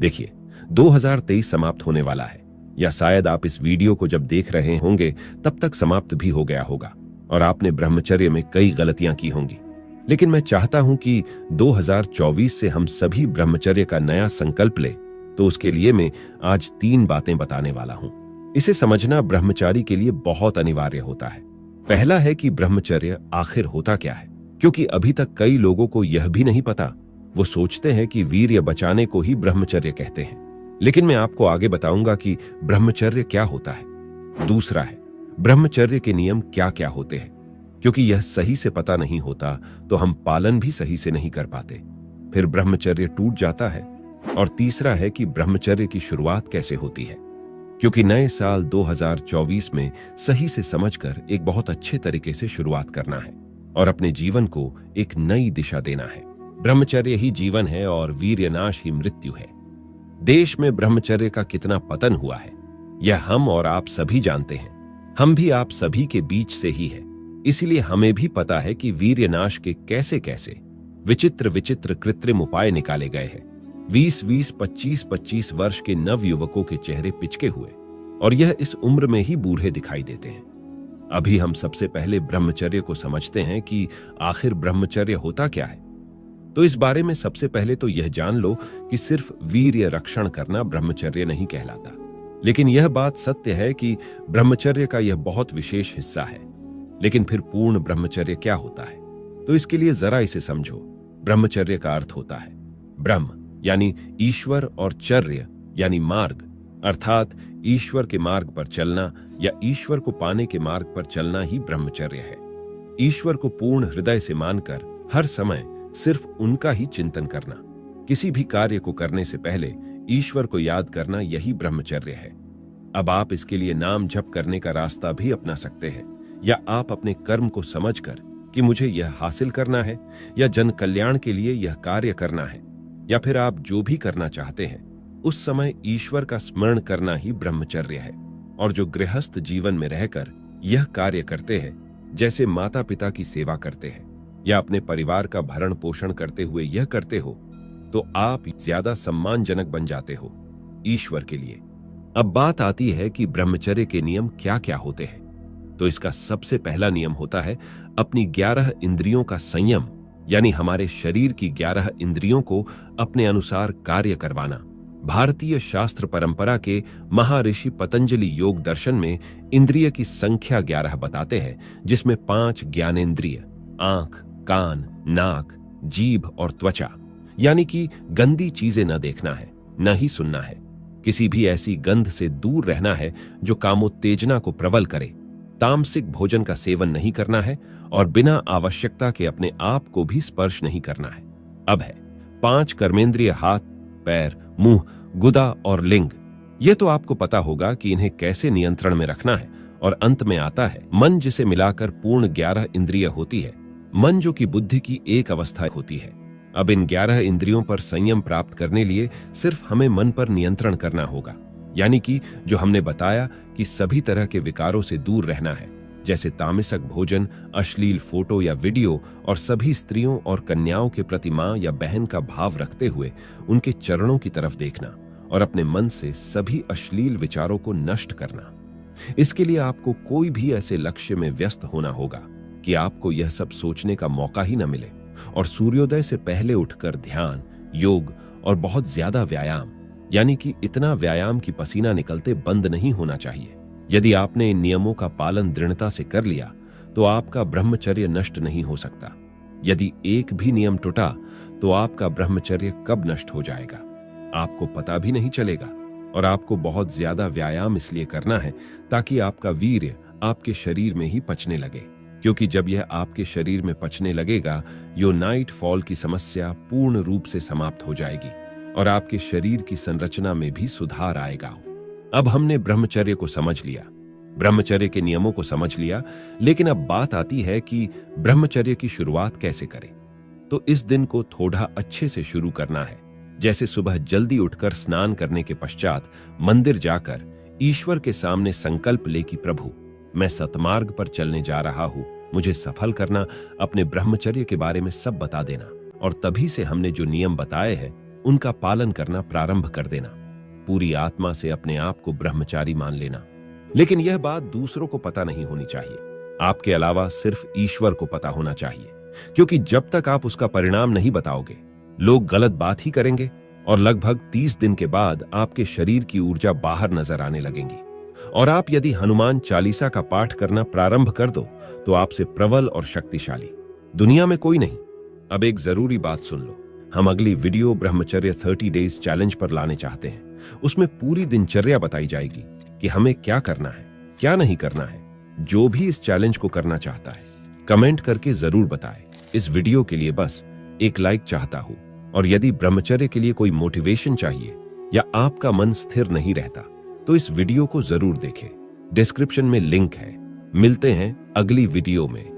देखिए, 2023 समाप्त होने वाला है, या शायद आप इस वीडियो को जब देख रहे होंगे तब तक समाप्त भी हो गया होगा और आपने ब्रह्मचर्य में कई गलतियां की होंगी। लेकिन मैं चाहता हूं कि 2024 से हम सभी ब्रह्मचर्य का नया संकल्प ले, तो उसके लिए मैं आज 3 बातें बताने वाला हूं। इसे समझना ब्रह्मचारी के लिए बहुत अनिवार्य होता है। पहला है कि ब्रह्मचर्य आखिर होता क्या है, क्योंकि अभी तक कई लोगों को यह भी नहीं पता। वो सोचते हैं कि वीर्य बचाने को ही ब्रह्मचर्य कहते हैं, लेकिन मैं आपको आगे बताऊंगा कि ब्रह्मचर्य क्या होता है। दूसरा है, ब्रह्मचर्य के नियम क्या क्या होते हैं, क्योंकि यह सही से पता नहीं होता तो हम पालन भी सही से नहीं कर पाते, फिर ब्रह्मचर्य टूट जाता है। और तीसरा है कि ब्रह्मचर्य की शुरुआत कैसे होती है, क्योंकि नए साल 2024 में सही से समझकर एक बहुत अच्छे तरीके से शुरुआत करना है और अपने जीवन को एक नई दिशा देना है। ब्रह्मचर्य ही जीवन है और वीर्यनाश ही मृत्यु है। देश में ब्रह्मचर्य का कितना पतन हुआ है, यह हम और आप सभी जानते हैं। हम भी आप सभी के बीच से ही है, इसीलिए हमें भी पता है कि वीर्यनाश के कैसे कैसे विचित्र विचित्र कृत्रिम उपाय निकाले गए हैं। 20-20, 25-25 वर्ष के नव युवकों के चेहरे पिचके हुए, और यह इस उम्र में ही बूढ़े दिखाई देते हैं। अभी हम सबसे पहले ब्रह्मचर्य को समझते हैं कि आखिर ब्रह्मचर्य होता क्या है। तो इस बारे में सबसे पहले तो यह जान लो कि सिर्फ वीर्य रक्षण करना ब्रह्मचर्य नहीं कहलाता, लेकिन यह बात सत्य है कि ब्रह्मचर्य का यह बहुत विशेष हिस्सा है। लेकिन फिर पूर्ण ब्रह्मचर्य क्या होता है, तो इसके लिए जरा इसे समझो। ब्रह्मचर्य का अर्थ होता है ब्रह्म यानी ईश्वर और चर्य यानी मार्ग, अर्थात ईश्वर के मार्ग पर चलना या ईश्वर को पाने के मार्ग पर चलना ही ब्रह्मचर्य है। ईश्वर को पूर्ण हृदय से मानकर हर समय सिर्फ उनका ही चिंतन करना, किसी भी कार्य को करने से पहले ईश्वर को याद करना, यही ब्रह्मचर्य है। अब आप इसके लिए नाम जप करने का रास्ता भी अपना सकते हैं, या आप अपने कर्म को समझकर कि मुझे यह हासिल करना है या जन कल्याण के लिए यह कार्य करना है, या फिर आप जो भी करना चाहते हैं उस समय ईश्वर का स्मरण करना ही ब्रह्मचर्य है। और जो गृहस्थ जीवन में रहकर यह कार्य करते हैं, जैसे माता पिता की सेवा करते हैं या अपने परिवार का भरण पोषण करते हुए यह करते हो, तो आप ज्यादा सम्मानजनक बन जाते हो ईश्वर के लिए। अब बात आती है कि ब्रह्मचर्य के नियम क्या क्या होते हैं। तो इसका सबसे पहला नियम होता है अपनी 11 इंद्रियों का संयम, यानी हमारे शरीर की 11 इंद्रियों को अपने अनुसार कार्य करवाना। भारतीय शास्त्र परंपरा के महर्षि पतंजलि योग दर्शन में इंद्रिय की संख्या 11 बताते हैं, जिसमें 5 ज्ञानेंद्रिय, आंख, कान, नाक, जीभ और त्वचा, यानी कि गंदी चीजें न देखना है, न ही सुनना है, किसी भी ऐसी गंध से दूर रहना है जो कामोत्तेजना को प्रबल करे, तामसिक भोजन का सेवन नहीं करना है और बिना आवश्यकता के अपने आप को भी स्पर्श नहीं करना है। अब है 5 कर्मेंद्रिय, हाथ, पैर, मुंह, गुदा और लिंग। यह तो आपको पता होगा कि इन्हें कैसे नियंत्रण में रखना है। और अंत में आता है मन, जिसे मिलाकर पूर्ण 11 इंद्रिय होती है। मन जो कि बुद्धि की एक अवस्था होती है। अब इन 11 इंद्रियों पर संयम प्राप्त करने लिए सिर्फ हमें मन पर नियंत्रण करना होगा, यानी कि जो हमने बताया कि सभी तरह के विकारों से दूर रहना है, जैसे तामसिक भोजन, अश्लील फोटो या वीडियो, और सभी स्त्रियों और कन्याओं के प्रति मां या बहन का भाव रखते हुए उनके चरणों की तरफ देखना और अपने मन से सभी अश्लील विचारों को नष्ट करना। इसके लिए आपको कोई भी ऐसे लक्ष्य में व्यस्त होना होगा कि आपको यह सब सोचने का मौका ही न मिले, और सूर्योदय से पहले उठकर ध्यान, योग और बहुत ज्यादा व्यायाम, यानी कि इतना व्यायाम कि पसीना निकलते बंद नहीं होना चाहिए। यदि आपने इन नियमों का पालन दृढ़ता से कर लिया तो आपका ब्रह्मचर्य नष्ट नहीं हो सकता। यदि एक भी नियम टूटा तो आपका ब्रह्मचर्य कब नष्ट हो जाएगा आपको पता भी नहीं चलेगा। और आपको बहुत ज्यादा व्यायाम इसलिए करना है ताकि आपका वीर्य आपके शरीर में ही पचने लगे, क्योंकि जब यह आपके शरीर में पचने लगेगा, यो नाइट फॉल की समस्या पूर्ण रूप से समाप्त हो जाएगी और आपके शरीर की संरचना में भी सुधार आएगा। अब हमने ब्रह्मचर्य को समझ लिया, ब्रह्मचर्य के नियमों को समझ लिया, लेकिन अब बात आती है कि ब्रह्मचर्य की शुरुआत कैसे करें। तो इस दिन को थोड़ा अच्छे से शुरू करना है, जैसे सुबह जल्दी उठकर स्नान करने के पश्चात मंदिर जाकर ईश्वर के सामने संकल्प ले कि प्रभु, मैं सतमार्ग पर चलने जा रहा हूं, मुझे सफल करना, अपने ब्रह्मचर्य के बारे में सब बता देना। और तभी से हमने जो नियम बताए हैं उनका पालन करना प्रारंभ कर देना। पूरी आत्मा से अपने आप को ब्रह्मचारी मान लेना। लेकिन यह बात दूसरों को पता नहीं होनी चाहिए। आपके अलावा सिर्फ ईश्वर को पता होना चाहिए, क्योंकि जब तक आप उसका परिणाम नहीं बताओगे, लोग गलत बात ही करेंगे और लगभग 30 दिन के बाद आपके शरीर की ऊर्जा बाहर नजर आने लगेंगी। और आप यदि हनुमान चालीसा का पाठ करना प्रारंभ कर दो तो आपसे प्रबल और शक्तिशाली दुनिया में कोई नहीं। अब एक जरूरी बात सुन लो। हम अगली वीडियो ब्रह्मचर्य 30 डेज चैलेंज पर लाने चाहते हैं। उसमें पूरी दिनचर्या बताई जाएगी कि हमें क्या करना है, क्या नहीं करना है। जो भी इस चैलेंज को करना चाहता है, कमेंट करके जरूर बताए। इस वीडियो के लिए बस एक लाइक चाहता हूं। और यदि ब्रह्मचर्य के लिए कोई मोटिवेशन चाहिए या आपका मन स्थिर नहीं रहता, तो इस वीडियो को जरूर देखें। डिस्क्रिप्शन में लिंक है। मिलते हैं अगली वीडियो में।